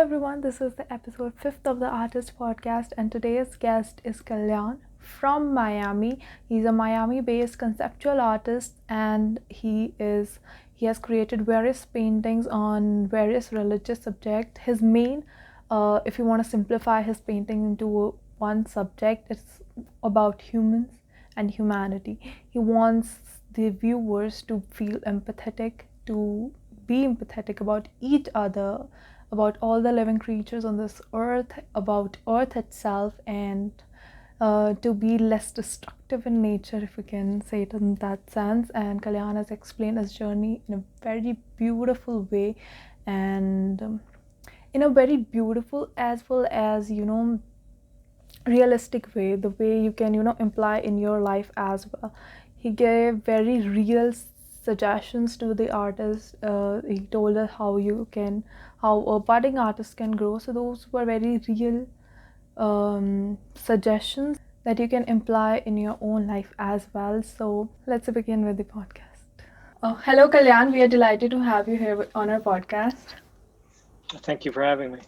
everyone, this is the episode 5th of the Artist Podcast, and today's guest is Kalyan from Miami. He's a Miami based conceptual artist, and he has created various paintings on various religious subjects. His main, if you want to simplify his painting into one subject, it's about humans and humanity. He wants the viewers to feel empathetic, to be empathetic about each other, about all the living creatures on this earth, about earth itself, and to be less destructive in nature, if we can say it in that sense. And Kalyan has explained his journey in a very beautiful way, and in a very beautiful as well as realistic way, the way you can imply in your life as well. He gave very real suggestions to the artist. He told us how a budding artist can grow, so those were very real suggestions that you can imply in your own life as well. So let's begin with the podcast. Hello Kalyan, we are delighted to have you here on our podcast. Thank you for having me.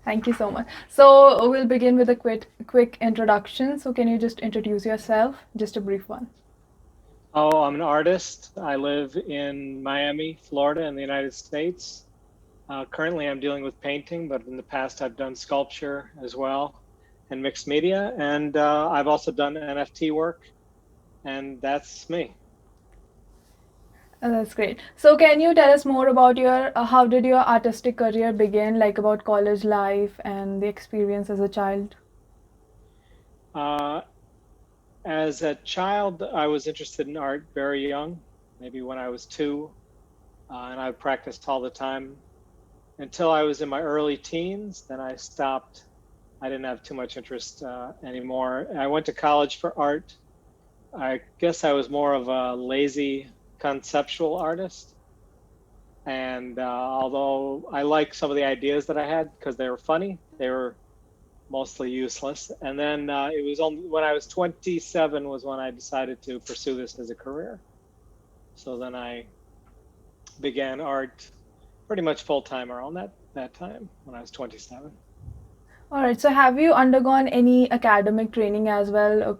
Thank you so much. So we'll begin with a quick introduction. So can you just introduce yourself? Just a brief one. Oh, I'm an artist. I live in Miami, Florida, in the United States. Currently, I'm dealing with painting, but in the past, I've done sculpture as well and mixed media. And I've also done NFT work. And that's me. That's great. So can you tell us more about your how did your artistic career begin, like about college life and the experience as a child? Uh, as a child, I was interested in art very young, maybe when I was 2, and I practiced all the time until I was in my early teens. Then I stopped. I didn't have too much interest anymore. I went to college for art. I guess I was more of a lazy conceptual artist. And although I like some of the ideas that I had because they were funny, they were mostly useless. And then it was only when I was 27 was when I decided to pursue this as a career. So then I began art pretty much full time around that time when I was 27. All right. So have you undergone any academic training as well,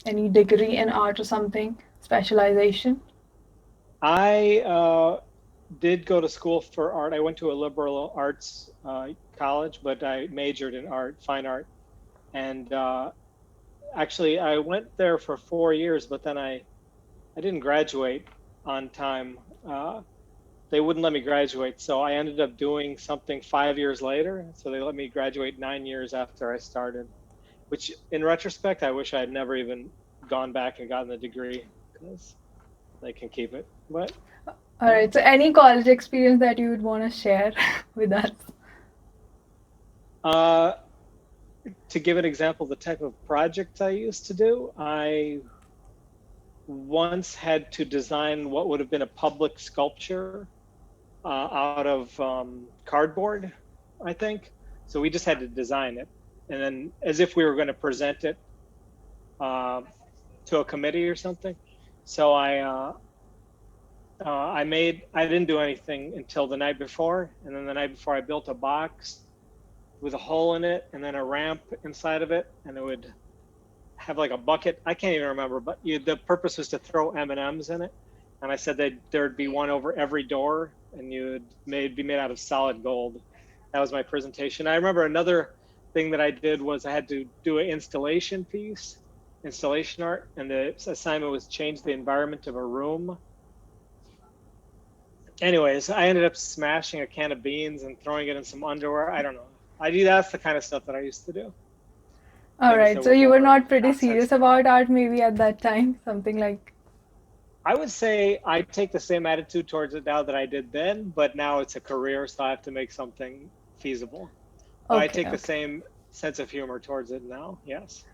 any degree in art or something, specialization? I did go to school for art. I went to a liberal arts college, but I majored in art, fine art. And actually, I went there for 4 years, but then I didn't graduate on time. They wouldn't let me graduate, so I ended up doing something 5 years later. So they let me graduate 9 years after I started, which in retrospect, I wish I had never even gone back and gotten the degree because they can keep it. But All right. So any college experience that you would want to share with us? uh, to give an example, the type of projects I used to do, I once had to design what would have been a public sculpture out of cardboard, I think. So we just had to design it, and then as if we were going to present it uh, to a committee or something. So I didn't do anything until the night before, and then the night before I built a box with a hole in it and then a ramp inside of it, and it would have like a bucket. I can't even remember, but the purpose was to throw M&Ms in it. And I said that there'd be one over every door, and be made out of solid gold. That was my presentation. I remember another thing that I did was I had to do an installation art, and the assignment was change the environment of a room. Anyways, I ended up smashing a can of beans and throwing it in some underwear. I don't know. That's the kind of stuff that I used to do. All Things right. that So were you were more not pretty serious nonsensical. about art maybe at that time, something like. I would say I take the same attitude towards it now that I did then, but now it's a career, so I have to make something feasible. But I Okay, take the okay. same sense of humor towards it now. Yes.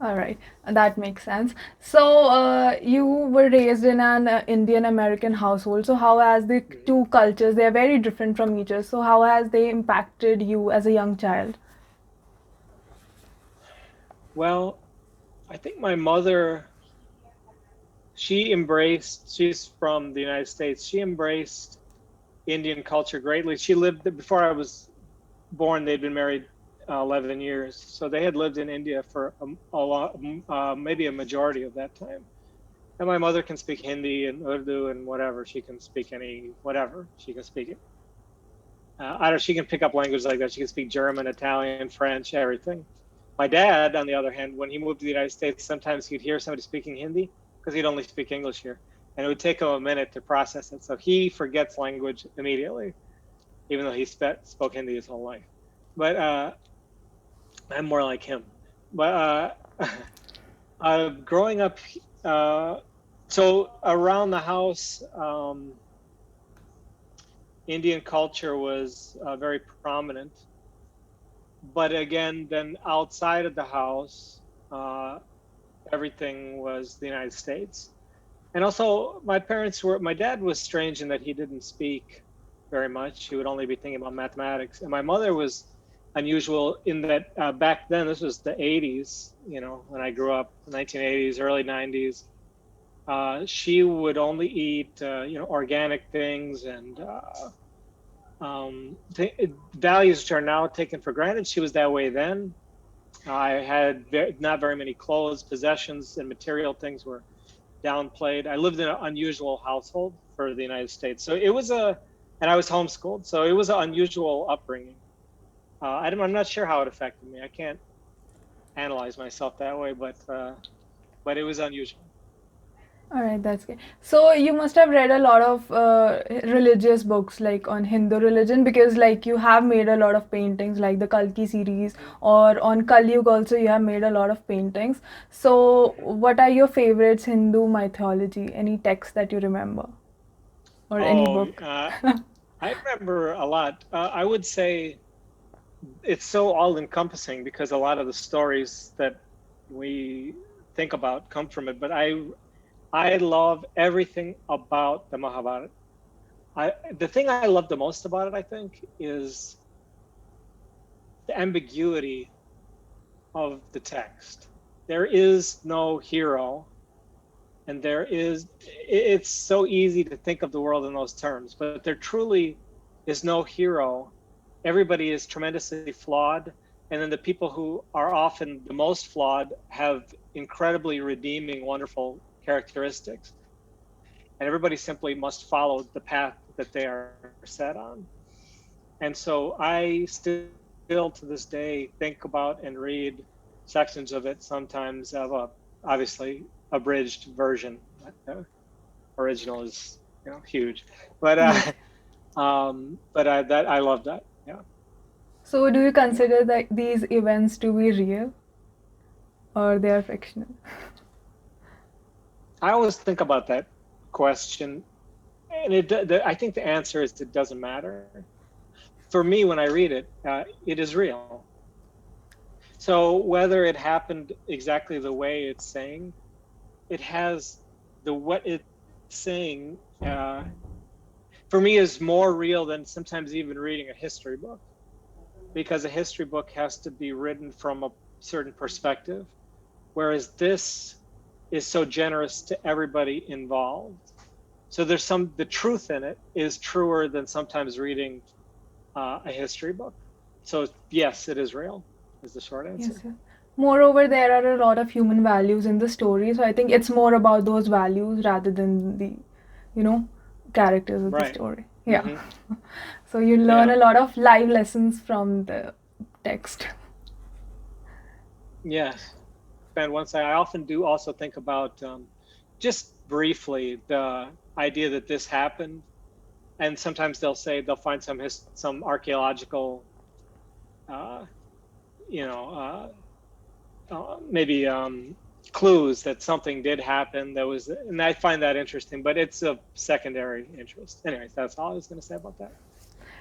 All right, that makes sense. So, you were raised in an Indian American household. So, how has the Mhm. two cultures, they are very different from each other. So, how has they impacted you as a young child? Well, I think my mother, she's from the United States. She embraced Indian culture greatly. She lived before I was born, they'd been married 11 years. So they had lived in India for a lot, maybe a majority of that time. And my mother can speak Hindi and Urdu and whatever. She can speak whatever. She can speak it. I don't. She can pick up languages like that. She can speak German, Italian, French, everything. My dad, on the other hand, when he moved to the United States, sometimes he'd hear somebody speaking Hindi because he'd only speak English here, and it would take him a minute to process it. So he forgets language immediately, even though he spoke Hindi his whole life. But I'm more like him. But growing up, so around the house, Indian culture was very prominent. But again, then outside of the house, everything was the United States. And also, my dad was strange in that he didn't speak very much. He would only be thinking about mathematics. And my mother was unusual in that back then, this was the 80s, when I grew up, 1980s, early 90s. She would only eat, organic things and values which are now taken for granted. She was that way then. I had not very many clothes, possessions, and material things were downplayed. I lived in an unusual household for the United States. So and I was homeschooled. So it was an unusual upbringing. I'm not sure how it affected me. I can't analyze myself that way, but it was unusual. All right, that's good. So you must have read a lot of religious books like on Hindu religion, because like you have made a lot of paintings like the Kalki series, or on Kalyug also you have made a lot of paintings. So what are your favorites Hindu mythology? Any text that you remember? Or any book? I remember a lot. I would say it's so all-encompassing because a lot of the stories that we think about come from it. But I love everything about the Mahabharata. The thing I love the most about it, I think, is the ambiguity of the text. There is no hero, and it's so easy to think of the world in those terms, but there truly is no hero. Everybody is tremendously flawed, and then the people who are often the most flawed have incredibly redeeming, wonderful characteristics, and everybody simply must follow the path that they are set on. And so I still to this day think about and read sections of it, sometimes of a obviously abridged version. Original is huge, but I love that. Yeah. So do you consider that these events to be real, or they are fictional? I always think about that question, and I think the answer is it doesn't matter. For me, when I read it, it is real. So whether it happened exactly the way it's saying, it has what it's saying. For me, is more real than sometimes even reading a history book, because a history book has to be written from a certain perspective, whereas this is so generous to everybody involved. So the truth in it is truer than sometimes reading a history book. So yes, it is real, is the short answer. Yes, sir. Moreover, there are a lot of human values in the story, so I think it's more about those values rather than the, characters of the story. Yeah. Mm-hmm. So you learn a lot of life lessons from the text. Yes. And I often do also think about just briefly the idea that this happened, and sometimes they'll find some archaeological, maybe clues that something did happen and I find that interesting, but it's a secondary interest. Anyways, that's all I was going to say about that.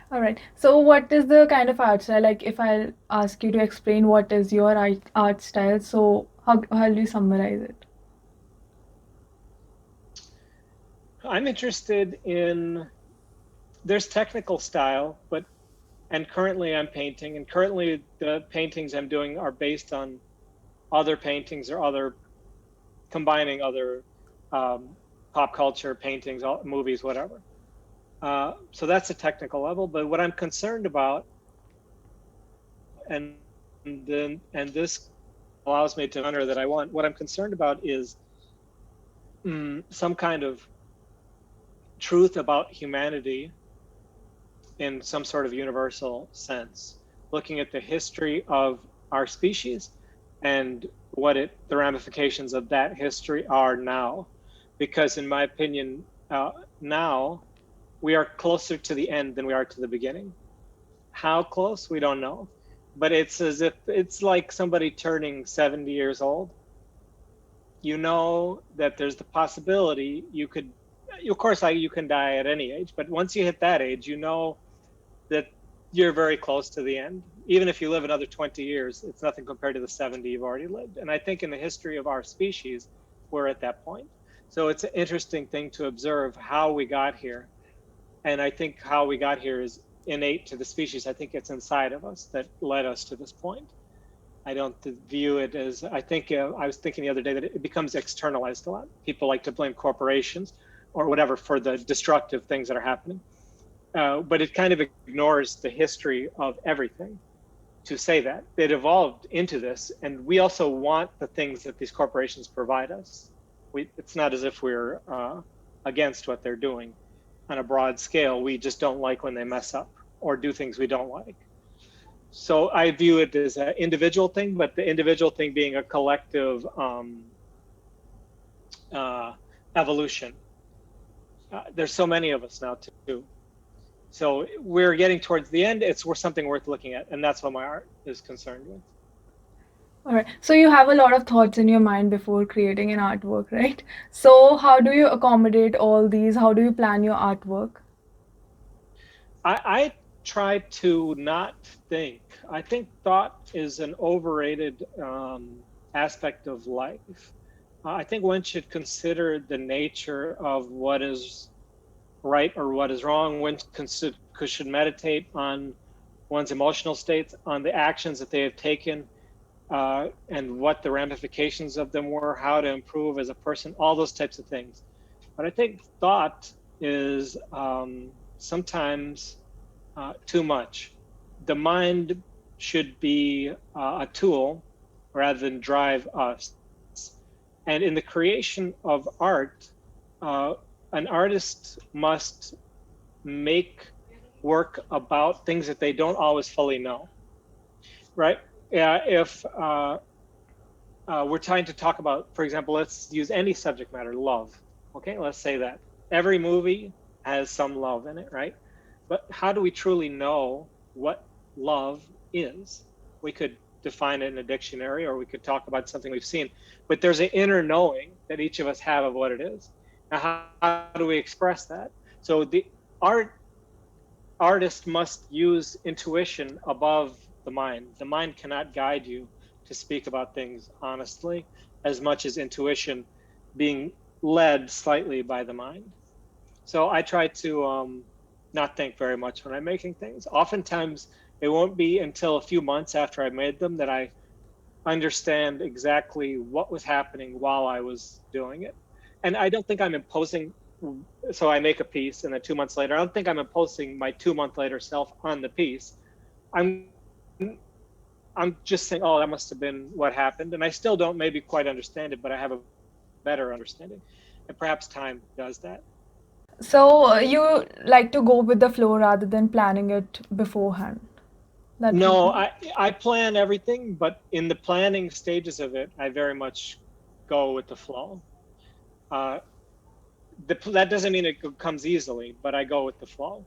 All right. So what is the kind of art style? Like if I ask you to explain what is your art style, so how do you summarize it? I'm interested in, there's technical style, and currently I'm painting, and currently the paintings I'm doing are based on other paintings or combining other pop culture paintings, movies, whatever. So that's a technical level. But what I'm concerned about and this allows me to honor that I want. What I'm concerned about is some kind of truth about humanity in some sort of universal sense, looking at the history of our species and the ramifications of that history are now. Because in my opinion, now we are closer to the end than we are to the beginning. How close, we don't know. But it's as if it's like somebody turning 70 years old. You know that there's the possibility you could, of course, you can die at any age, but once you hit that age, you know that you're very close to the end. Even if you live another 20 years, it's nothing compared to the 70 you've already lived. And I think in the history of our species, we're at that point. So it's an interesting thing to observe how we got here. And I think how we got here is innate to the species. I think it's inside of us that led us to this point. I don't view it as, I think, I was thinking the other day that it becomes externalized a lot. People like to blame corporations or whatever for the destructive things that are happening. But it kind of ignores the history of everything to say that. It evolved into this, and we also want the things that these corporations provide us. It's not as if we're against what they're doing on a broad scale. We just don't like when they mess up or do things we don't like. So I view it as an individual thing, but the individual thing being a collective evolution. There's so many of us now too. So we're getting towards the end. It's something worth looking at, and that's what my art is concerned with. All right. So you have a lot of thoughts in your mind before creating an artwork, right? So how do you accommodate all these? How do you plan your artwork? I try to not think. I think thought is an overrated aspect of life. I think one should consider the nature of what is right or what is wrong. One should meditate on one's emotional states, on the actions that they have taken, and what the ramifications of them were, how to improve as a person, all those types of things. But I think thought is sometimes too much. The mind should be a tool rather than drive us. And in the creation of art, an artist must make work about things that they don't always fully know, right? If we're trying to talk about, for example, let's use any subject matter, love. Okay, let's say that. Every movie has some love in it, right? But how do we truly know what love is? We could define it in a dictionary, or we could talk about something we've seen, but there's an inner knowing that each of us have of what it is. Now, how do we express that? So the artist must use intuition above the mind. The mind cannot guide you to speak about things honestly as much as intuition being led slightly by the mind. So I try to not think very much when I'm making things. Oftentimes, it won't be until a few months after I made them that I understand exactly what was happening while I was doing it. And I don't think I'm imposing, so I make a piece and then 2 months later, I don't think I'm imposing my 2 month later self on the piece. I'm just saying, oh, that must have been what happened. And I still don't maybe quite understand it, but I have a better understanding. And perhaps time does that. So you like to go with the flow rather than planning it beforehand. No, I plan everything, but in the planning stages of it, I very much go with the flow. That doesn't mean it comes easily, but I go with the flow.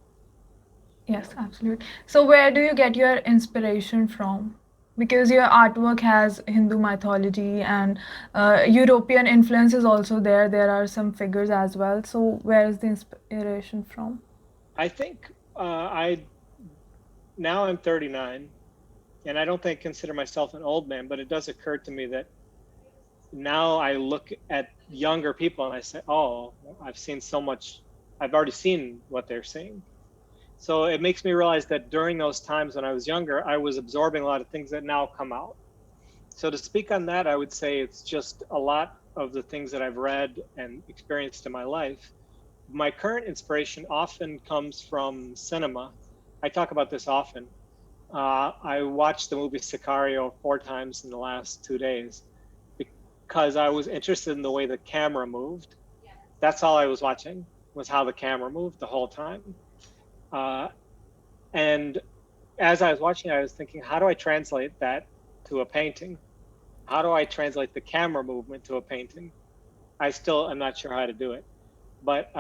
Yes, absolutely. So where do you get your inspiration from? Because your artwork has Hindu mythology and European influence is also there. There are some figures as well. So where is the inspiration from? I think now I'm 39, and I don't consider myself an old man, but it does occur to me that now I look at younger people and I say, oh, I've seen so much, I've already seen what they're seeing. So it makes me realize that during those times when I was younger, I was absorbing a lot of things that now come out. So to speak on that, I would say it's just a lot of the things that I've read and experienced in my life. My current inspiration often comes from cinema. I talk about this often. I watched the movie Sicario 4 times in the last 2 days because I was interested in the way the camera moved. That's all I was watching, was how the camera moved the whole time. Uh, and as I was watching, I was thinking, how do I translate that to a painting? How do I translate the camera movement to a painting? I still am not sure how to do it. But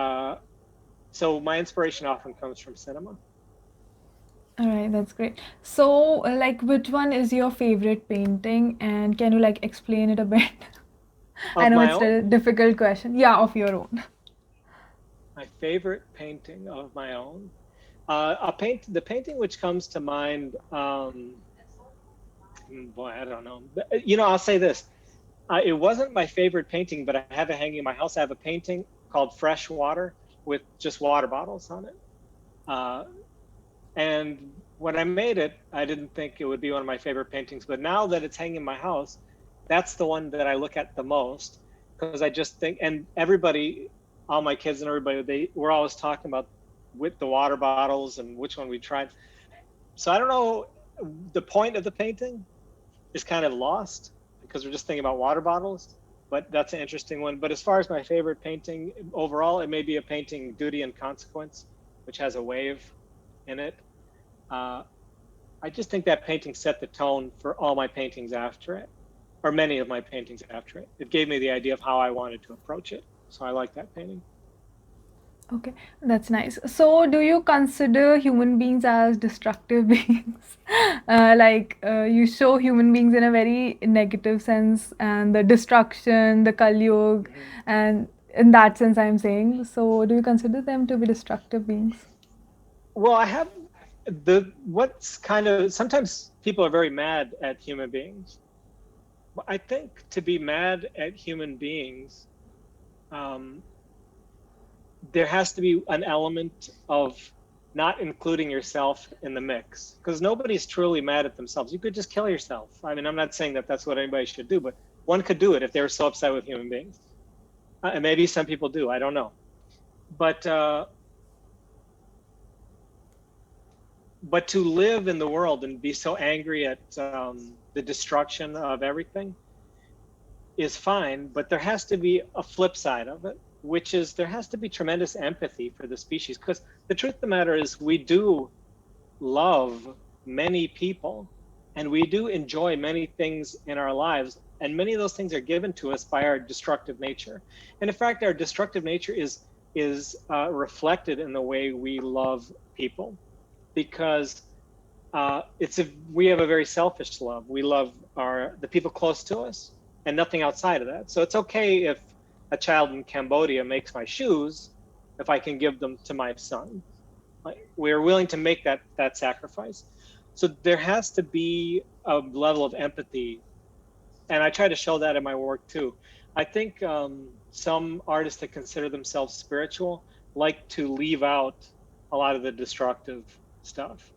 so my inspiration often comes from cinema. All right, that's great. So, like, which one is your favorite painting, and can you like explain it a bit? I Of know my it's own, a difficult question. Yeah, of your own. my favorite painting of my own. The painting which comes to mind, boy, I don't know. I'll say this. It wasn't my favorite painting, but I have it hanging in my house. I have a painting called Fresh Water with just water bottles on it. Uh, and when I made it, I didn't think it would be one of my favorite paintings. But now that it's hanging in my house, that's the one that I look at the most, because I just think, and everybody, all my kids and everybody, we're always talking about with the water bottles and which one we tried. So I don't know, the point of the painting is kind of lost because we're just thinking about water bottles, but that's an interesting one. But as far as my favorite painting overall, it may be a painting, Duty and Consequence, which has a wave in it. Uh, I just think that painting set the tone for all my paintings after it, or many of my paintings after it. It gave me the idea of how I wanted to approach it. So I like that painting. Okay, that's nice. So, do you consider human beings as destructive beings? You show human beings in a very negative sense, and the destruction, the Kalyug, Mm-hmm. and in that sense, I'm saying. So, do you consider them to be destructive beings? Well, I have what's kind of, sometimes people are very mad at human beings. I think to be mad at human beings, um, there has to be an element of not including yourself in the mix, because nobody's truly mad at themselves. You could just kill yourself. I mean, I'm not saying that that's what anybody should do, but one could do it if they were so upset with human beings. And maybe some people do. I don't know. But but to live in the world and be so angry at the destruction of everything is fine, but there has to be a flip side of it, which is there has to be tremendous empathy for the species. Because the truth of the matter is, we do love many people and we do enjoy many things in our lives. And many of those things are given to us by our destructive nature. And in fact, our destructive nature is reflected in the way we love people, because we have a very selfish love. We love the people close to us and nothing outside of that. So it's okay if a child in Cambodia makes my shoes, if I can give them to my son. We're willing to make that sacrifice. So there has to be a level of empathy, and I try to show that in my work too. I think some artists that consider themselves spiritual like to leave out a lot of the destructive stuff.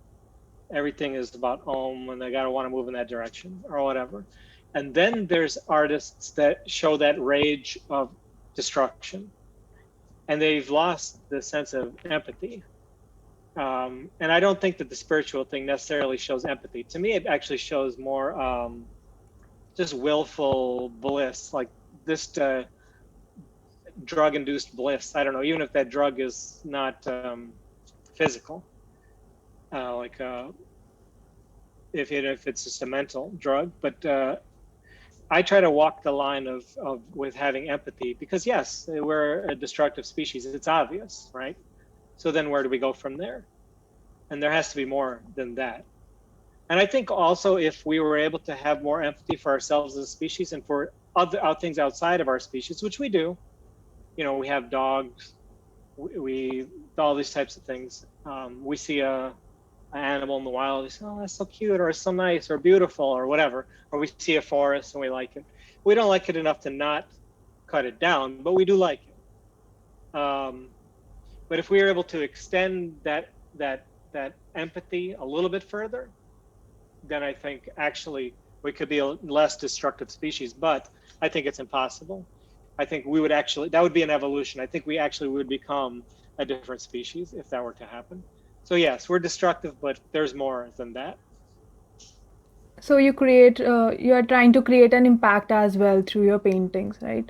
Everything is about and they gotta want to move in that direction or whatever. And then there's artists that show that rage of destruction, and they've lost the sense of empathy. And I don't think that the spiritual thing necessarily shows empathy. To me, it actually shows more just willful bliss, like this drug-induced bliss. I don't know, even if that drug is not physical, like if it's just a mental drug. But I try to walk the line of with having empathy, because yes, we're a destructive species. It's obvious, right? So then where do we go from there? And there has to be more than that. And I think also, if we were able to have more empathy for ourselves as a species and for other things outside of our species, which we do, we have dogs, we all these types of things. We see an animal in the wild, we say, oh, that's so cute, or so nice, or beautiful, or whatever. Or we see a forest and we like it. We don't like it enough to not cut it down, but we do like it. But if we are able to extend that empathy a little bit further, then I think actually we could be a less destructive species. But I think it's impossible. I think that would be an evolution. I think we actually would become a different species if that were to happen. So yes, we're destructive, but there's more than that. So you create, you are trying to create an impact as well through your paintings, right?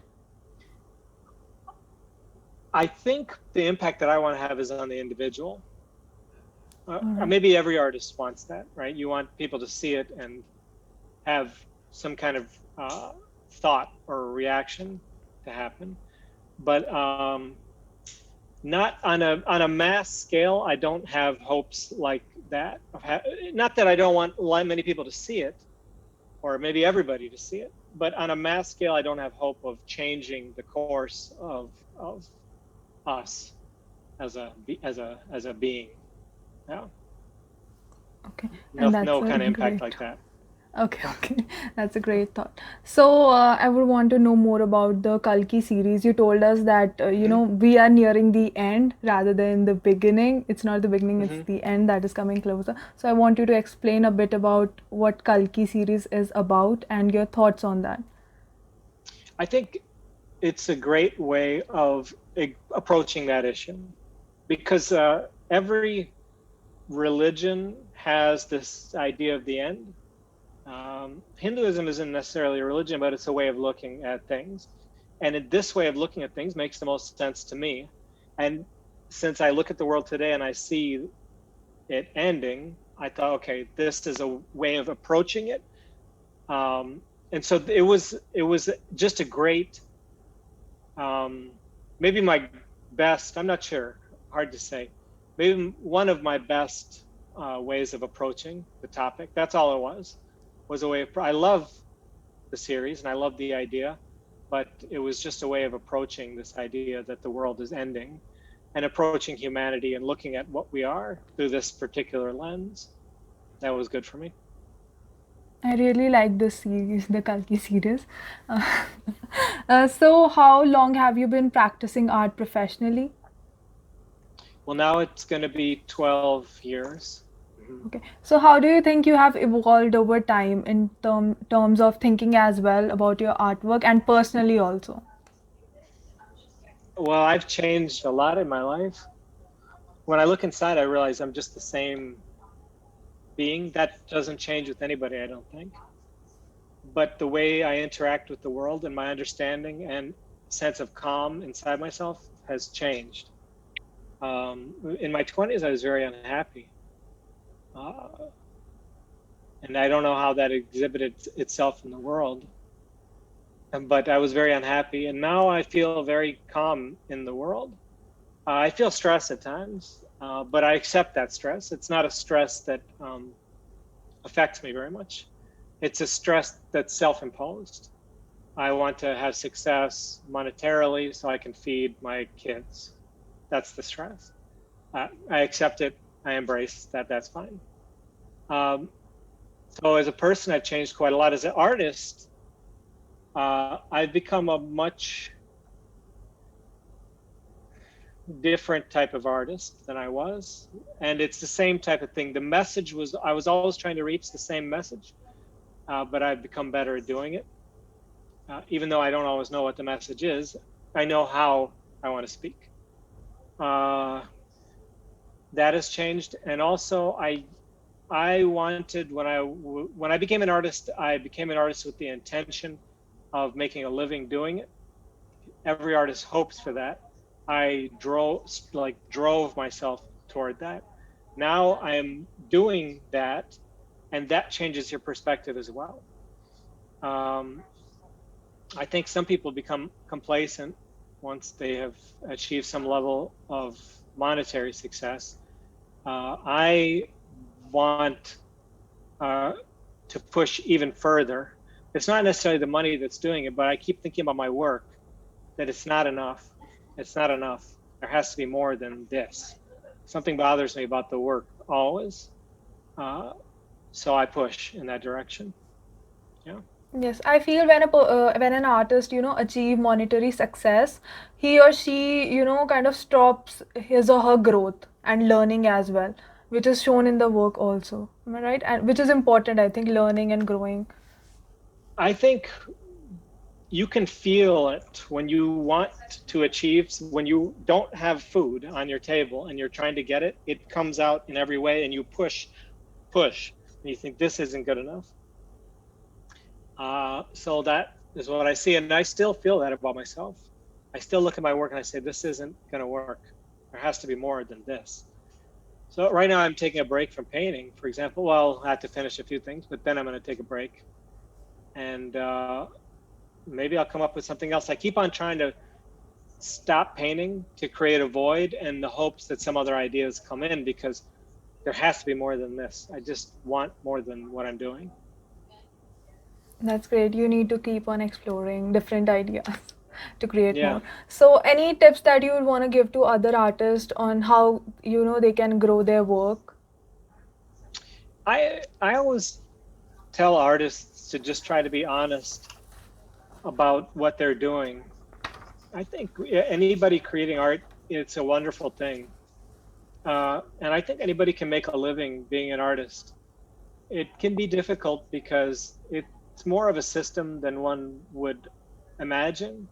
I think the impact that I want to have is on the individual. All right. Maybe every artist wants that, right? You want people to see it and have some kind of thought or reaction to happen, but not on a mass scale. I don't have hopes like that. Not that I don't want many people to see it, or maybe everybody to see it, but on a mass scale, I don't have hope of changing the course of us as a being. Yeah, Okay. no And that's no a kind of impact great. like that. Okay, okay. That's a great thought. So, I would want to know more about the Kalki series. You told us that, Hmm. we are nearing the end rather than the beginning. It's not the beginning, it's Hmm. the end that is coming closer. So, I want you to explain a bit about what Kalki series is about and your thoughts on that. I think it's a great way of approaching that issue because every religion has this idea of the end. Hinduism isn't necessarily a religion, but it's a way of looking at things. And this way of looking at things makes the most sense to me. And since I look at the world today and I see it ending, I thought, okay, this is a way of approaching it. And so it was just a great, um, maybe my best. I'm not sure, hard to say. Maybe one of my best ways of approaching the topic. That's all it was a way of. I love the series and I love the idea, but it was just a way of approaching this idea that the world is ending and approaching humanity and looking at what we are through this particular lens. That was good for me. I really like this series, the Kalki series. Uh, so, how long have you been practicing art professionally? Well, now it's going to be 12 years. Mhm. Okay. So how do you think you have evolved over time in terms of thinking as well about your artwork and personally also? Well, I've changed a lot in my life. When I look inside, I realize I'm just the same being. That doesn't change with anybody, I don't think. But the way I interact with the world and my understanding and sense of calm inside myself has changed. In my 20s, I was very unhappy. Uh, and I don't know how that exhibited itself in the world, but I was very unhappy. And now I feel very calm in the world. I feel stress at times, but I accept that stress. It's not a stress that affects me very much. It's a stress that's self-imposed. I want to have success monetarily so I can feed my kids. That's the stress. I accept it. I embrace that. That's fine. Um, so as a person, I've changed quite a lot. As an artist, I've become a much different type of artist than I was. And it's the same type of thing. The message was, I was always trying to reach the same message, but I've become better at doing it. Even though I don't always know what the message is, I know how I want to speak. Uh, that has changed. And also, I wanted when I became an artist, I became an artist with the intention of making a living doing it. Every artist hopes for that. I drove myself toward that. Now I am doing that, and that changes your perspective as well. Um, I think some people become complacent once they have achieved some level of monetary success. I want uh, to push even further. It's not necessarily the money that's doing it, but I keep thinking about my work that it's not enough. It's not enough. There has to be more than this. Something bothers me about the work always. Uh, so I push in that direction. Yeah. Yes, I feel when an artist, achieve monetary success, he or she, kind of stops his or her growth and learning as well, which is shown in the work also. Am I right? And which is important, I think, learning and growing. I think you can feel it when you want to achieve, when you don't have food on your table and you're trying to get it, it comes out in every way and you push, and you think this isn't good enough. So that is what I see. And I still feel that about myself. I still look at my work and I say, this isn't going to work. There has to be more than this. So right now I'm taking a break from painting, for example. Well, I have to finish a few things, but then I'm going to take a break. And maybe I'll come up with something else. I keep on trying to stop painting to create a void in the hopes that some other ideas come in, because there has to be more than this. I just want more than what I'm doing. That's great. You need to keep on exploring different ideas to create Yeah. more. So, any tips that you would want to give to other artists on how they can grow their work? I always tell artists to just try to be honest about what they're doing. I think anybody creating art, it's a wonderful thing. And I think anybody can make a living being an artist. It can be difficult because it's more of a system than one would imagine.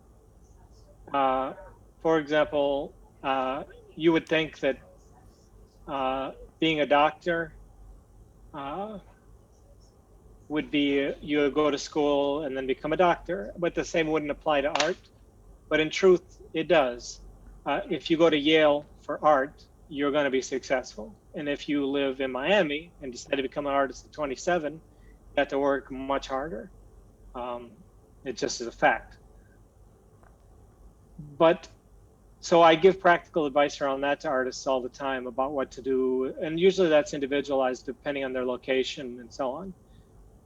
Uh, for example, you would think that being a doctor uh, would be you would go to school and then become a doctor, but the same wouldn't apply to art. But in truth, it does. If you go to Yale for art, you're going to be successful. And if you live in Miami and decide to become an artist at 27, you have to work much harder. Um, it just is a fact. But so I give practical advice around that to artists all the time about what to do. And usually that's individualized depending on their location and so on.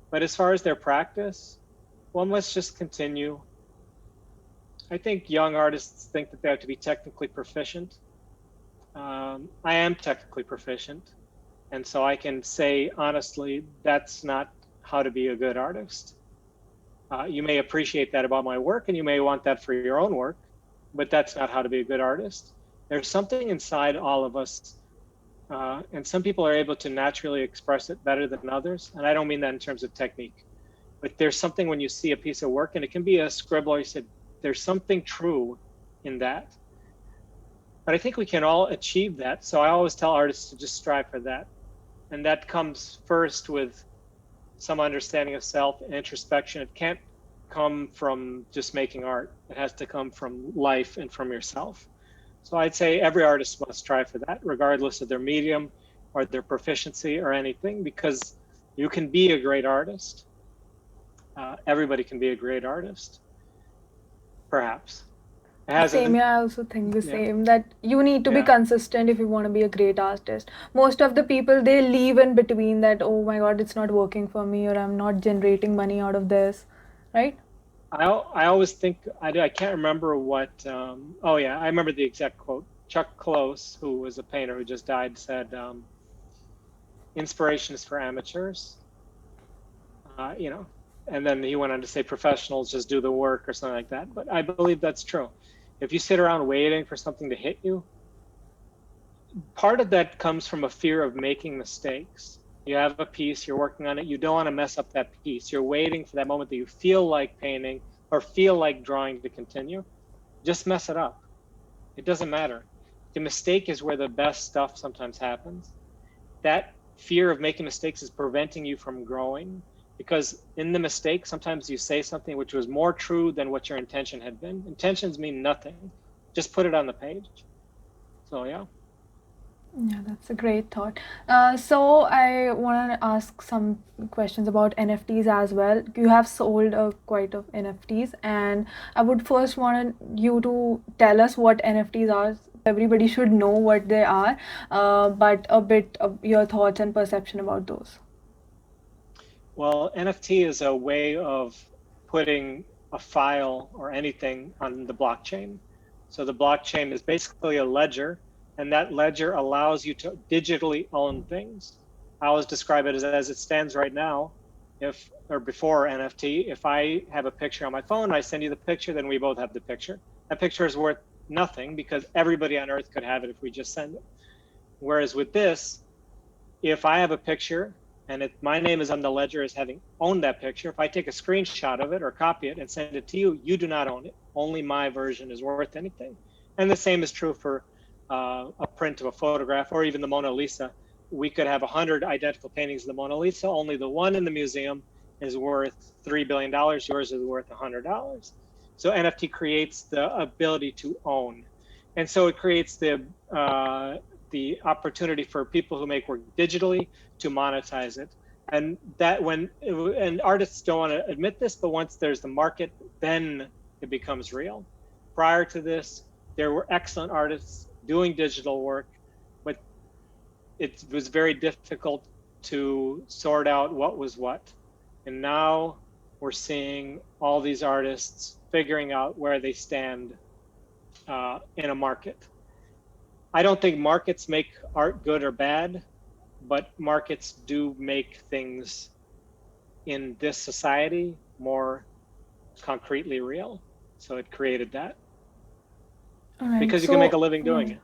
But as far as their practice, one must just continue. I think young artists think that they have to be technically proficient. I am technically proficient. And so I can say honestly, that's not how to be a good artist. You may appreciate that about my work and you may want that for your own work, but that's not how to be a good artist. There's something inside all of us, and some people are able to naturally express it better than others. And I don't mean that in terms of technique, but there's something when you see a piece of work, and it can be a scribble, or you said, there's something true in that. But I think we can all achieve that. So I always tell artists to just strive for that. And that comes first with some understanding of self and introspection. It can't come from just making art. It has to come from life and from yourself. So I'd say every artist must strive for that, regardless of their medium or their proficiency or anything, because you can be a great artist. Everybody can be a great artist, perhaps. It Same, hasn't, yeah, I also think the yeah, same, that you need to be yeah. consistent if you want to be a great artist. Most of the people, they leave in between that, oh my God, it's not working for me, or I'm not generating money out of this, right? I always think I can't remember what. Oh yeah, I remember the exact quote. Chuck Close, who was a painter who just died, said, "Inspiration is for amateurs." You know, and then he went on to say, "Professionals just do the work," or something like that. But I believe that's true. If you sit around waiting for something to hit you, part of that comes from a fear of making mistakes. You have a piece, you're working on it, you don't want to mess up that piece. You're waiting for that moment that you feel like painting or feel like drawing to continue. Just mess it up. It doesn't matter. The mistake is where the best stuff sometimes happens. That fear of making mistakes is preventing you from growing, because in the mistake, sometimes you say something which was more true than what your intention had been. Intentions mean nothing. Just put it on the page. So, yeah. Yeah, that's a great thought. So I want to ask some questions about NFTs as well. You have sold quite of NFTs, and I would first want you to tell us what NFTs are. Everybody should know what they are, but a bit of your thoughts and perception about those. Well, NFT is a way of putting a file or anything on the blockchain. So the blockchain is basically a ledger, and that ledger allows you to digitally own things. I always describe it as it stands right now, if or before NFT, if I have a picture on my phone, I send you the picture, then we both have the picture. That picture is worth nothing because everybody on earth could have it if we just send it. Whereas with this, if I have a picture and my name is on the ledger as having owned that picture, if I take a screenshot of it or copy it and send it to you, you do not own it. Only my version is worth anything. And the same is true for a print of a photograph or even the Mona Lisa. We could have 100 identical paintings of the Mona Lisa, only the one in the museum is worth $3 billion, yours is worth $100. So NFT creates the ability to own. And so it creates the opportunity for people who make work digitally to monetize it. And and artists don't want to admit this, but once there's the market, then it becomes real. Prior to this, there were excellent artists doing digital work, but it was very difficult to sort out what was what. And now we're seeing all these artists figuring out where they stand in a market. I don't think markets make art good or bad, but markets do make things in this society more concretely real. So it created that. All right. Because you can make a living doing it.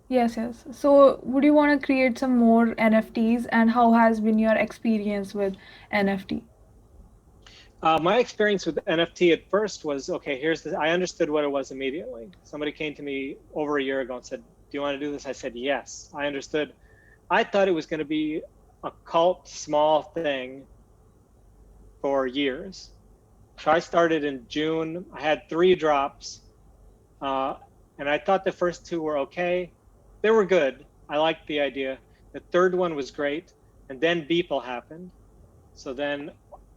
Yes, yes. So would you want to create some more NFTs, and how has been your experience with NFT? My experience with NFT at first was, okay, I understood what it was immediately. Somebody came to me over a year ago and said, do you want to do this? I said, yes. I understood. I thought it was going to be a cult small thing for years. So I started in June. I had 3 drops, and I thought the first 2 were okay. They were good. I liked the idea. The third one was great, and then Beeple happened. So then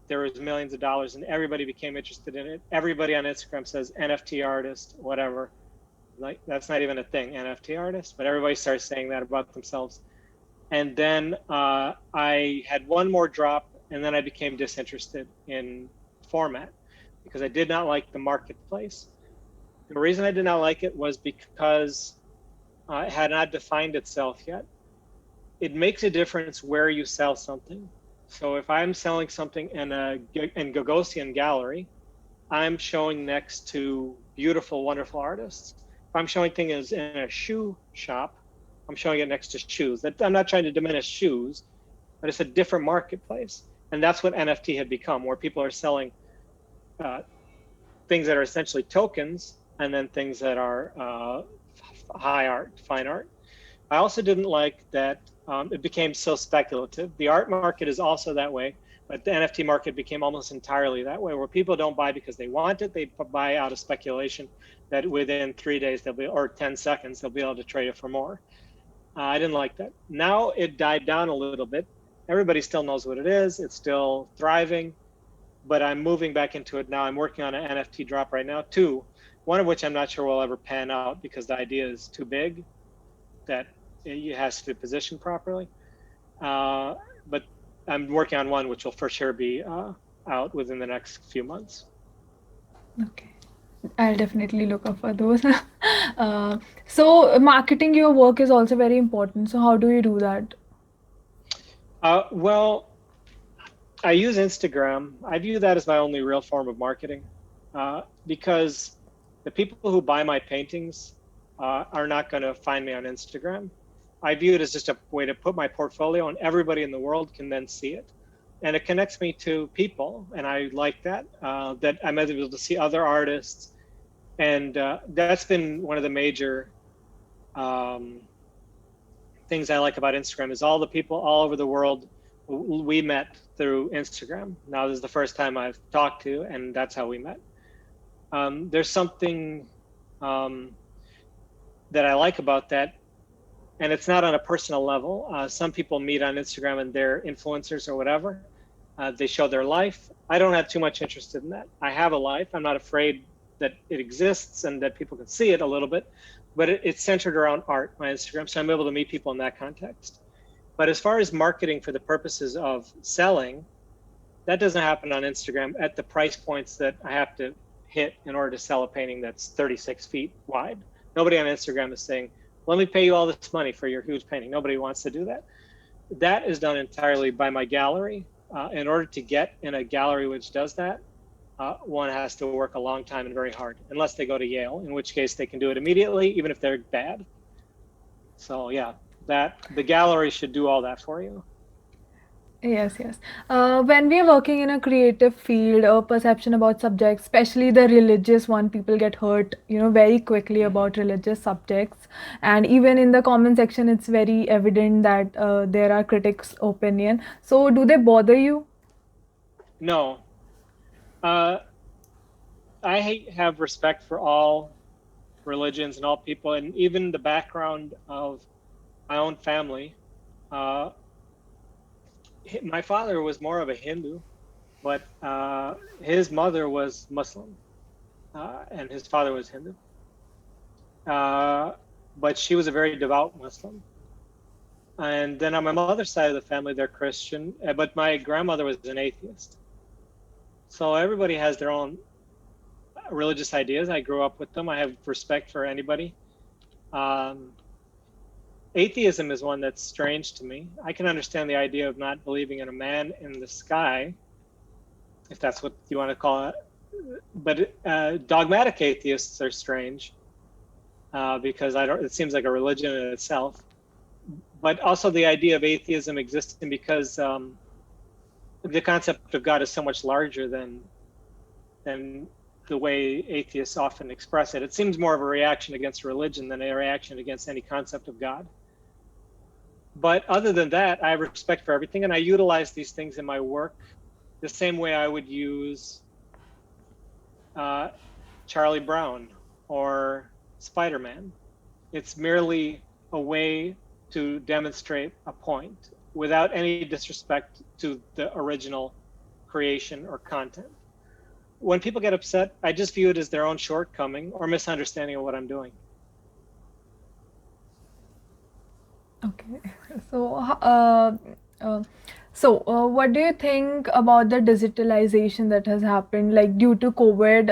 there was millions of dollars, and everybody became interested in it. Everybody on Instagram says NFT artist, whatever. Like, that's not even a thing, NFT artist, but everybody starts saying that about themselves. And then I had one more drop, and then I became disinterested in format because I did not like the marketplace. The reason I did not like it was because it had not defined itself yet. It makes a difference where you sell something. So if I'm selling something in Gagosian gallery, I'm showing next to beautiful, wonderful artists. If I'm showing things in a shoe shop, I'm showing it next to shoes. I'm not trying to diminish shoes, but it's a different marketplace. And that's what NFT had become, where people are selling things that are essentially tokens, and then things that are high art, fine art. I also didn't like that it became so speculative. The art market is also that way, but the NFT market became almost entirely that way, where people don't buy because they want it. They buy out of speculation that within 3 days or 10 seconds, they'll be able to trade it for more. I didn't like that. Now it died down a little bit. Everybody still knows what it is. It's still thriving, but I'm moving back into it now. I'm working on an NFT drop right now, 2, one of which I'm not sure will ever pan out because the idea is too big that it has to be positioned properly. But I'm working on one which will for sure be out within the next few months. Okay. I'll definitely look up for those. So marketing your work is also very important. So how do you do that? Well, I use Instagram. I view that as my only real form of marketing because the people who buy my paintings are not going to find me on Instagram. I view it as just a way to put my portfolio, and everybody in the world can then see it. And it connects me to people, and I like that, that I'm able to see other artists. And that's been one of the major things I like about Instagram is all the people all over the world we met through Instagram. Now this is the first time I've talked to, and that's how we met. There's something that I like about that, and it's not on a personal level. Some people meet on Instagram and they're influencers or whatever. They show their life. I don't have too much interest in that. I have a life. I'm not afraid that it exists and that people can see it a little bit, but it's centered around art, my Instagram. So I'm able to meet people in that context. But as far as marketing for the purposes of selling, that doesn't happen on Instagram at the price points that I have to hit in order to sell a painting that's 36 feet wide. Nobody on Instagram is saying, let me pay you all this money for your huge painting. Nobody wants to do that. That is done entirely by my gallery. In order to get in a gallery which does that, one has to work a long time and very hard, unless they go to Yale, in which case they can do it immediately, even if they're bad. So yeah, the gallery should do all that for you. Yes, yes. When we are working in a creative field, or perception about subjects, especially the religious one, people get hurt, very quickly about religious subjects. And even in the comment section, it's very evident that there are critics' opinion. So do they bother you? No. Uh, I have respect for all religions and all people, and even the background of my own family. Uh, my father was more of a Hindu, but his mother was Muslim, and his father was Hindu. Uh, but she was a very devout Muslim. And then on my mother's side of the family, they're Christian, but my grandmother was an atheist. So everybody has their own religious ideas. I grew up with them. I have respect for anybody. Um, Atheism is one that's strange to me. I can understand the idea of not believing in a man in the sky, if that's what you want to call it. But dogmatic atheists are strange because it seems like a religion in itself. But also the idea of atheism existing because the concept of God is so much larger than the way atheists often express it. It seems more of a reaction against religion than a reaction against any concept of God. But other than that, I have respect for everything, and I utilize these things in my work the same way I would use Charlie Brown or Spider-Man. It's merely a way to demonstrate a point without any disrespect to the original creation or content. When people get upset, I just view it as their own shortcoming or misunderstanding of what I'm doing. Okay. So, what do you think about the digitalization that has happened, like due to COVID,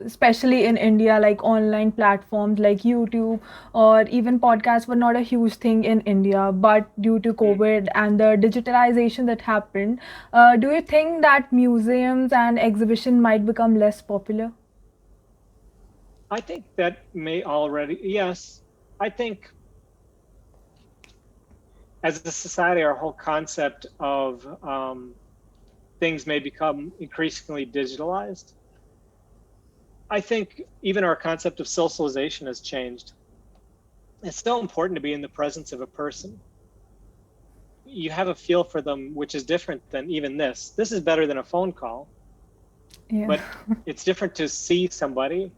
especially in India, like online platforms like YouTube or even podcasts were not a huge thing in India, but due to COVID and the digitalization that happened, do you think that museums and exhibition might become less popular? I think that may already, yes. I think as a society, our whole concept of things may become increasingly digitalized. I think even our concept of socialization has changed. It's so important to be in the presence of a person. You have a feel for them, which is different than even this. This is better than a phone call, Yeah. but it's different to see somebody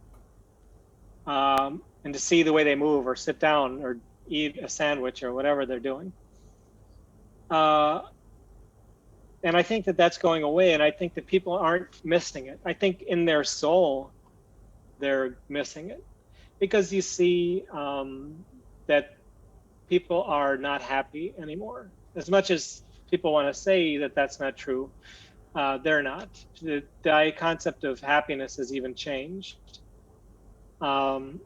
and to see the way they move or sit down or eat a sandwich or whatever they're doing. And I think that that's going away, and I think that people aren't missing it. I think in their soul, they're missing it because you see that people are not happy anymore. As much as people want to say that that's not true, they're not. The concept of happiness has even changed. Um,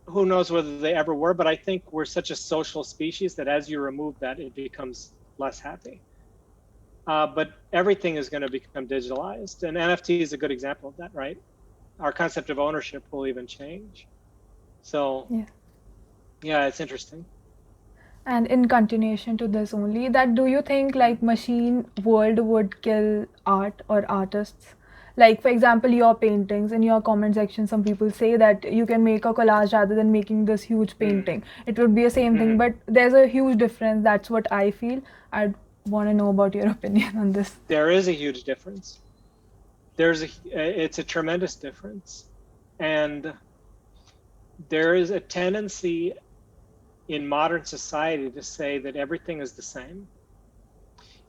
who knows whether they ever were, but I think we're such a social species that as you remove that, it becomes less happy. But everything is going to become digitalized, and NFT is a good example of that, right? Our concept of ownership will even change. So, Yeah. yeah, it's interesting. And in continuation to this only, that do you think like machine world would kill art or artists? Like for example, your paintings in your comment section, some people say that you can make a collage rather than making this huge Mm-hmm. painting. It would be the same thing, but there's a huge difference. That's what I feel. I'd want to know about your opinion on this. There is a huge difference. It's a tremendous difference, and there is a tendency in modern society to say that everything is the same.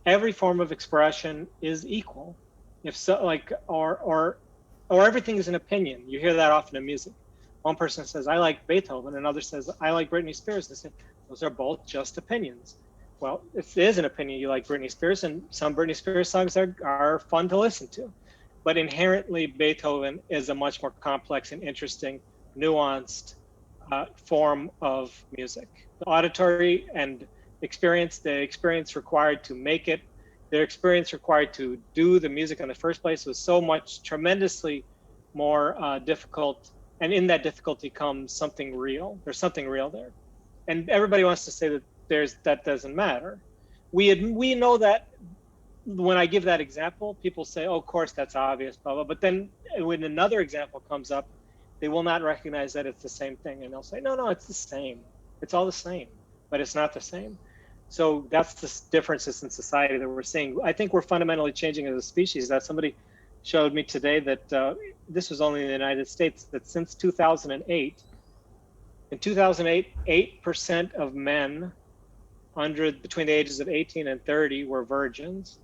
Every form of expression is equal. If so, like, or everything is an opinion. You hear that often in music. One person says, I like Beethoven, another says, I like Britney Spears. They say, those are both just opinions. Well, it is an opinion. You like Britney Spears, and some Britney Spears songs are fun to listen to. But inherently, Beethoven is a much more complex and interesting, nuanced form of music. The auditory and the experience required to make it, their experience required to do the music in the first place was so much tremendously more difficult. And in that difficulty comes something real. There's something real there. And everybody wants to say that that doesn't matter. We know that when I give that example, people say, oh, of course, that's obvious, blah, blah. But then when another example comes up, they will not recognize that it's the same thing. And they'll say, no, it's the same. It's all the same, but it's not the same. So that's the differences in society that we're seeing. I think we're fundamentally changing as a species. That somebody showed me today that this was only in the United States, that since 2008, in 2008, 8% of men between the ages of 18 and 30 were virgins.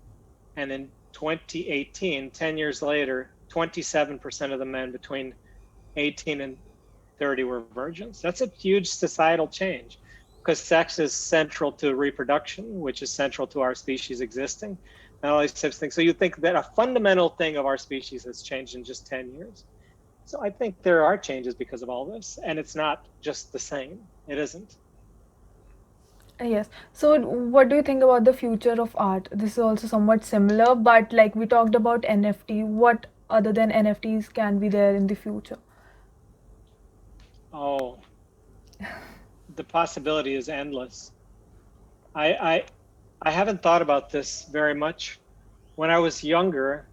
And in 2018, 10 years later, 27% of the men between 18 and 30 were virgins. That's a huge societal change, because sex is central to reproduction, which is central to our species existing, and all these types of things. So you think that a fundamental thing of our species has changed in just 10 years. So I think there are changes because of all this, and it's not just the same. It isn't. Yes. So, what do you think about the future of art? This is also somewhat similar, but like we talked about NFT, what other than NFTs can be there in the future? Oh, the possibility is endless. I I haven't thought about this very much. When I was younger,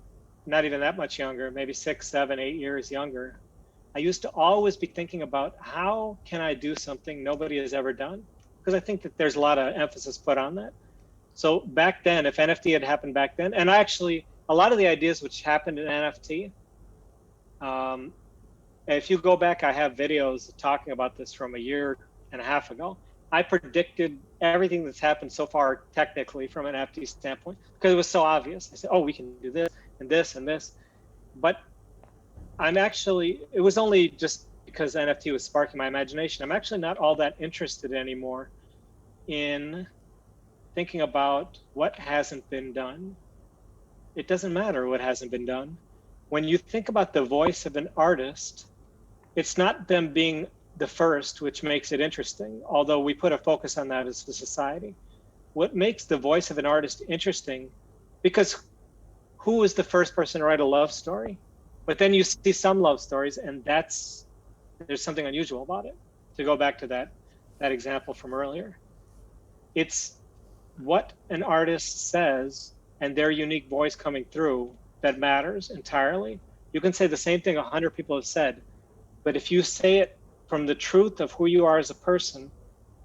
not even that much younger, maybe 6, 7, 8 years younger, I used to always be thinking about how can I do something nobody has ever done? Because I think that there's a lot of emphasis put on that. So back then, if NFT had happened back then, and actually a lot of the ideas which happened in NFT, um, if you go back, I have videos talking about this from a year and a half ago. I predicted everything that's happened so far technically from an NFT standpoint because it was so obvious. I said, oh, we can do this and this and this. But it was only just because NFT was sparking my imagination. I'm actually not all that interested anymore in thinking about what hasn't been done. It doesn't matter what hasn't been done. When you think about the voice of an artist, it's not them being the first, which makes it interesting, although we put a focus on that as a society. What makes the voice of an artist interesting, because who was the first person to write a love story? But then you see some love stories, and there's something unusual about it. To go back to that example from earlier, it's what an artist says and their unique voice coming through that matters entirely. You can say the same thing 100 people have said, but if you say it from the truth of who you are as a person,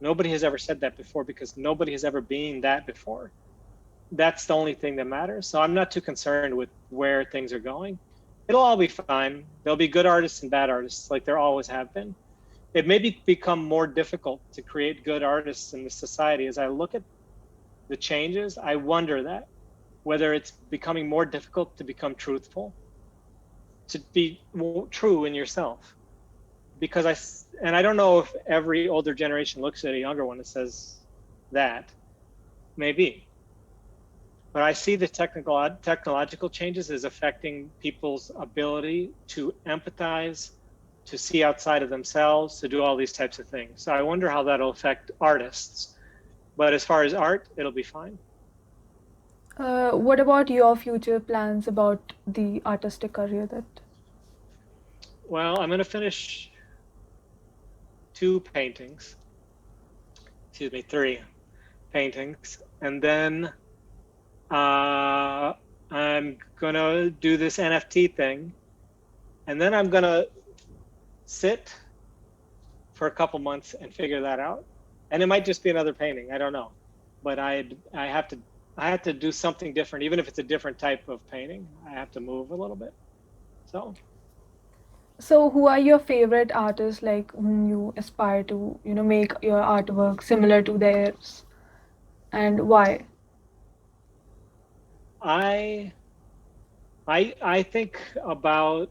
nobody has ever said that before, because nobody has ever been that before. That's the only thing that matters. So I'm not too concerned with where things are going. It'll all be fine. There'll be good artists and bad artists, like there always have been. It may become more difficult to create good artists in this society. As I look at the changes, I wonder that whether it's becoming more difficult to become truthful, to be true in yourself. Because I don't know if every older generation looks at a younger one and says that, maybe. But I see the technological changes as affecting people's ability to empathize, to see outside of themselves, to do all these types of things. So I wonder how that'll affect artists. But as far as art, it'll be fine. What about your future plans about the artistic career that? Well, I'm going to finish 2 paintings, excuse me, 3 paintings, and then I'm gonna do this NFT thing, and then I'm gonna sit for a couple months and figure that out. And it might just be another painting. I don't know, but I have to do something different, even if it's a different type of painting. I have to move a little bit. So, who are your favorite artists, like whom you aspire to, make your artwork similar to theirs, and why? I I think about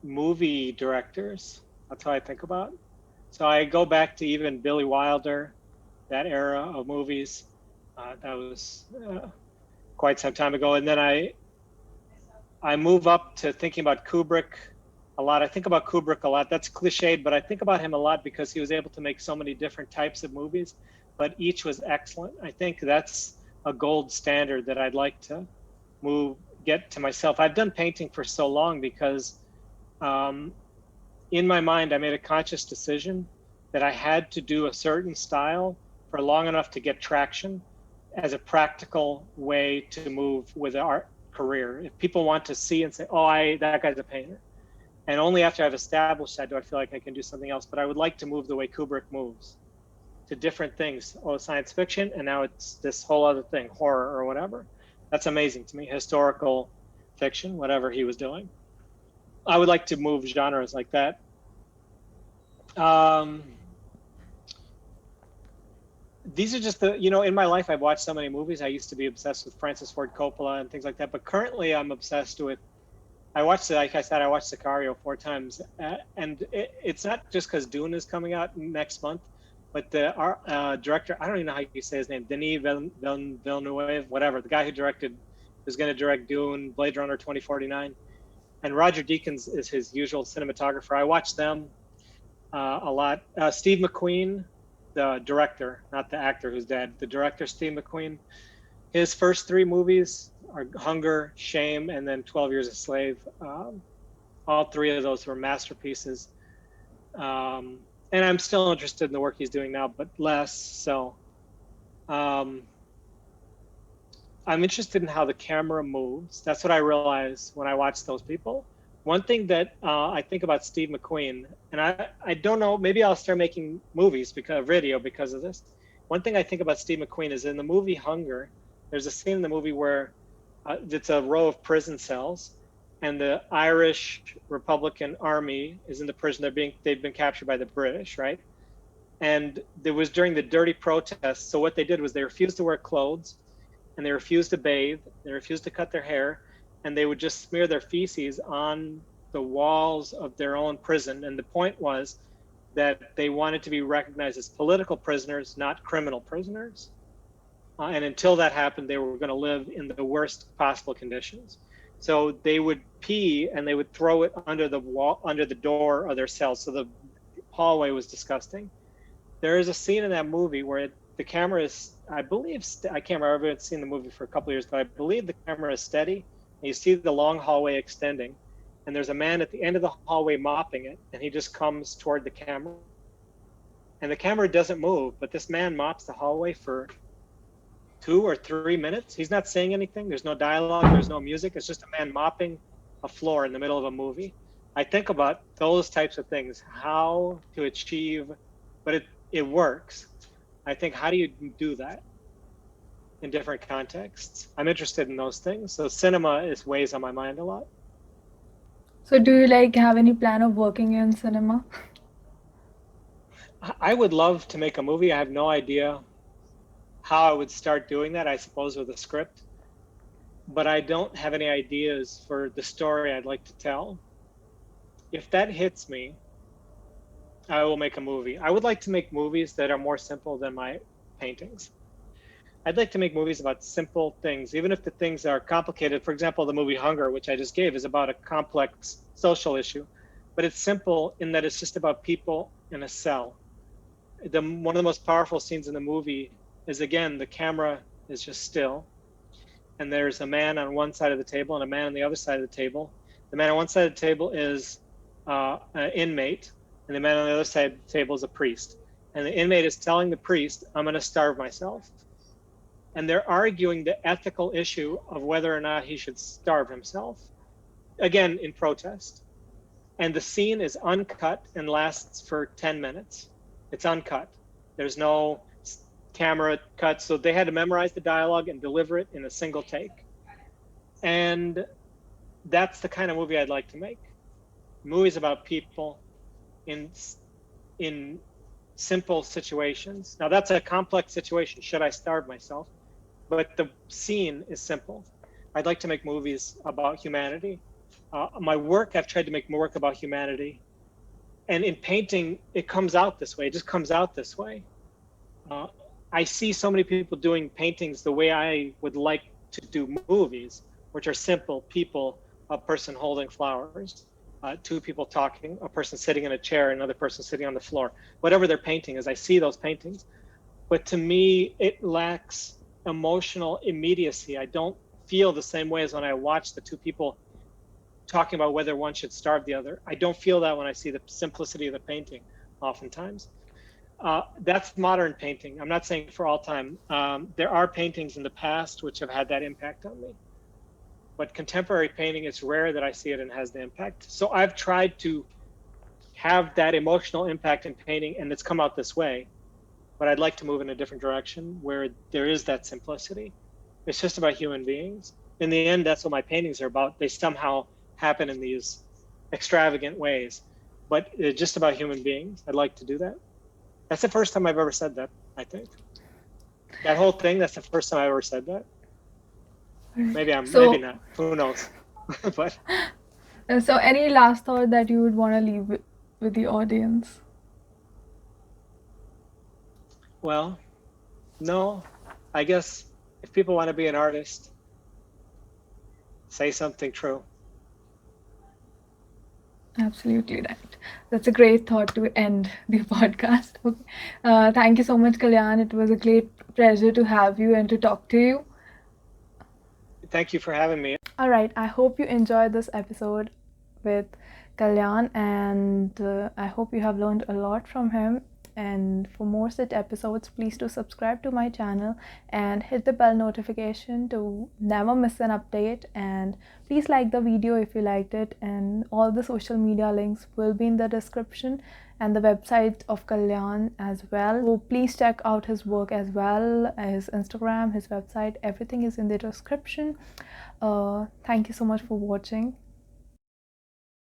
movie directors. That's how I think about. So I go back to even Billy Wilder, that era of movies. That was quite some time ago, and then I move up to thinking about Kubrick a lot. I think about Kubrick a lot. That's cliched, but I think about him a lot because he was able to make so many different types of movies, but each was excellent. I think that's a gold standard that I'd like to get to myself. I've done painting for so long because in my mind, I made a conscious decision that I had to do a certain style for long enough to get traction as a practical way to move with the art career. If people want to see and say, oh, that guy's a painter. And only after I've established that do I feel like I can do something else. But I would like to move the way Kubrick moves. to different things. Oh, science fiction, and now it's this whole other thing, horror or whatever. That's amazing to me. Historical fiction, whatever he was doing. I would like to move genres like that. These are just in my life, I've watched so many movies. I used to be obsessed with Francis Ford Coppola and things like that. But currently I'm obsessed with, like I said, I watched Sicario 4 times. And it's not just because Dune is coming out next month, but the director, I don't even know how you say his name, Denis Villeneuve, whatever, the guy who's going to direct Dune, Blade Runner 2049. And Roger Deakins is his usual cinematographer. I watched them a lot. Steve McQueen, the director, not the actor who's dead, the director, Steve McQueen, his first 3 movies are Hunger, Shame, and then 12 Years a Slave. All 3 of those were masterpieces. And I'm still interested in the work he's doing now, but less so. I'm interested in how the camera moves. That's what I realized when I watched those people. One thing that I think about Steve McQueen, and I don't know, maybe I'll start making movies because of this. One thing I think about Steve McQueen is in the movie Hunger, there's a scene in the movie where it's a row of prison cells, and the Irish Republican Army is in the prison. They've been captured by the British, right? And it was during the dirty protests. So what they did was they refused to wear clothes, and they refused to bathe, they refused to cut their hair, and they would just smear their feces on the walls of their own prison. And the point was that they wanted to be recognized as political prisoners, not criminal prisoners. And until that happened, they were going to live in the worst possible conditions. So they would pee and they would throw it under the wall, under the door of their cell. So the hallway was disgusting. There is a scene in that movie where the camera is, I believe, I can't remember, I've seen the movie for a couple of years, but I believe the camera is steady. And you see the long hallway extending, and there's a man at the end of the hallway mopping it, and he just comes toward the camera. And the camera doesn't move, but this man mops the hallway for 2 or 3 minutes. He's not saying anything. There's no dialogue. There's no music. It's just a man mopping a floor in the middle of a movie. I think about those types of things, how to achieve, but it works. I think, how do you do that in different contexts? I'm interested in those things. So cinema weighs on my mind a lot. So do you have any plan of working in cinema? I would love to make a movie. I have no idea how I would start doing that, I suppose with a script, but I don't have any ideas for the story I'd like to tell. If that hits me, I will make a movie. I would like to make movies that are more simple than my paintings. I'd like to make movies about simple things, even if the things are complicated. For example, the movie Hunger, which I just gave, is about a complex social issue, but it's simple in that it's just about people in a cell. One of the most powerful scenes in the movie is, again, the camera is just still, and there's a man on one side of the table and a man on the other side of the table. The man on one side of the table is an inmate, and the man on the other side of the table is a priest. And the inmate is telling the priest, I'm going to starve myself. And they're arguing the ethical issue of whether or not he should starve himself, again, in protest. And the scene is uncut and lasts for 10 minutes. It's uncut. There's no camera cut. So they had to memorize the dialogue and deliver it in a single take. And that's the kind of movie I'd like to make. Movies about people in simple situations. Now that's a complex situation. Should I starve myself? But the scene is simple. I'd like to make movies about humanity. My work, I've tried to make more work about humanity. And in painting, it comes out this way. It just comes out this way. I see so many people doing paintings the way I would like to do movies, which are simple people, a person holding flowers, 2 people talking, a person sitting in a chair, another person sitting on the floor. Whatever their painting is, I see those paintings. But to me, it lacks emotional immediacy. I don't feel the same way as when I watch the 2 people talking about whether one should starve the other. I don't feel that when I see the simplicity of the painting, oftentimes. That's modern painting. I'm not saying for all time. There are paintings in the past which have had that impact on me. But contemporary painting, it's rare that I see it and has the impact. So I've tried to have that emotional impact in painting, and it's come out this way. but I'd like to move in a different direction where there is that simplicity. It's just about human beings. In the end, that's what my paintings are about. They somehow happen in these extravagant ways, but it's just about human beings. I'd like to do that. That's the first time I've ever said that, I think. That whole thing, that's the first time I ever said that. Maybe maybe not. Who knows? But so any last thought that you would want to leave with the audience? well, no. I guess if people want to be an artist, say something true. Absolutely right. That's a great thought to end the podcast. Okay. Thank you so much, Kalyan. It was a great pleasure to have you and to talk to you. Thank you for having me. All right. I hope you enjoyed this episode with Kalyan, and I hope you have learned a lot from him. And for more such episodes, please do subscribe to my channel and hit the bell notification to never miss an update. And please like the video if you liked it, and all the social media links will be in the description, and the website of Kalyan as well. So please check out his work as well, his Instagram, his website, everything is in the description. Thank you so much for watching.